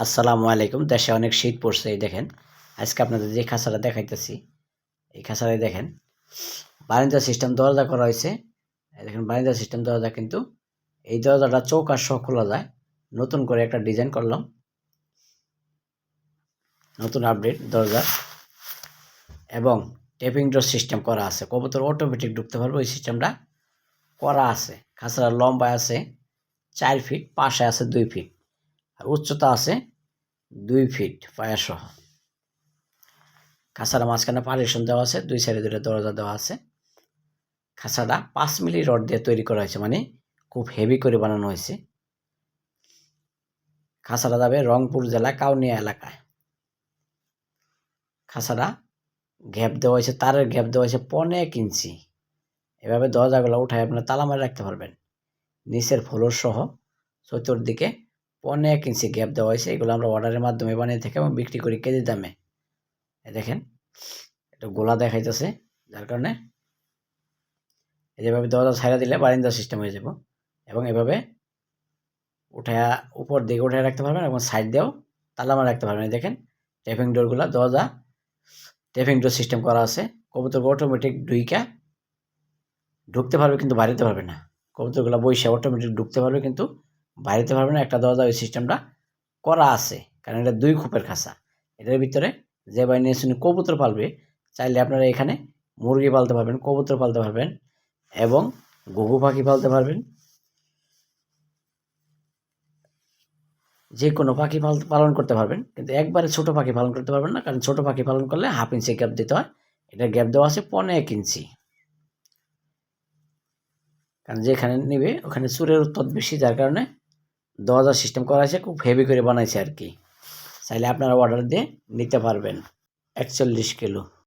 আসসালামু আলাইকুম। দেশে অনেক শীত পড়ছে। এই দেখেন, আজকে আপনাদের যে খাঁচাটা দেখাইতেছি, এই খাঁচাটাই দেখেন বারান্দা সিস্টেম দরজা করা হয়েছে। এই দেখেন বারান্দা সিস্টেম দরজা, কিন্তু এই দরজাটা চৌকাঠ সহ খোলা যায়। নতুন করে একটা ডিজাইন করলাম, নতুন আপডেট দরজা, এবং টেপিং ডোর সিস্টেম করা আছে। কবুতর অটোমেটিক ঢুকতে পারবে, ওই সিস্টেমটা করা আছে। খাঁচাটা লম্বা আছে 4 ফিট, পাশে আছে 2 ফিট, আর উচ্চতা আছে 2 ফিট পায়া সহ। খাঁচাটা মাঝখানে পার্টিশন দেওয়া আছে, 2 সাইডে 2টা দরজা দেওয়া আছে। খাঁচাটা 5 মিলি রড দিয়ে তৈরি করা হয়েছে, মানে খুব হেভি করে বানানো হয়েছে। খাঁচাটা যাবে রংপুর জেলা কাউনিয়া এলাকায়। খাঁচাটা গ্যাপ দেওয়া হয়েছে, তারের গ্যাপ দেওয়া হয়েছে 1.5 ইঞ্চি। এভাবে দরজাগুলো উঠায় আপনার তালা মারে রাখতে পারবেন। নিচের ফ্লোর সহ চতুর্দিকে 1.5 ইঞ্চি গ্যাপ দেওয়া হয়েছে। এগুলো আমরা অর্ডারের মাধ্যমে বানিয়ে থাকি এবং বিক্রি করি কেজি দামে। দেখেন, এটা গোলা দেখাইতেছে, যার কারণে যেভাবে দরজা ছাইড়া দিলে বারিন্দা সিস্টেম হয়ে যাব, এবং এভাবে উঠায়া উপর দিকে উঠায় রাখতে পারবেন এবং সাইড দিয়েও তালা মারা রাখতে পারবেন। দেখেন টেপিং ডোরগুলো, দরজা টেপিং ডোর সিস্টেম করা আছে। কবুতর অটোমেটিক ঢুকতে পারবে, কিন্তু বাড়িতে পারবে না। কবুতরগুলো বইসা অটোমেটিক ঢুকতে পারবে, কিন্তু বাড়িতে পারবে না। একটা দরজা ওই সিস্টেমটা করা আছে, কারণ এটা 2 খোপের খাঁচা। এটার ভিতরে যে ভাই নিয়ে শুনে কবুতর পালবে, চাইলে আপনারা এখানে মুরগি পালতে পারবেন, কবুতর পালতে পারবেন, এবং ঘুঘু পাখি পালতে পারবেন। যে কোনো পাখি পালন করতে পারবেন, কিন্তু একবারে ছোট পাখি পালন করতে পারবেন না, কারণ ছোট পাখি পালন করলে 1/2 ইঞ্চি গ্যাপ দিতে হয়। এটা গ্যাপ দেওয়া আছে 1.5 ইঞ্চি, কারণ যেখানে নেবে ওখানে চুরের উৎপাদ বেশি, যার কারণে দরজা সিস্টেম করা হয়েছে, খুব হেভি করে বানাইছে আর কি। চাইলে আপনারা অর্ডার দিয়ে নিতে পারবেন। 41 কিলো।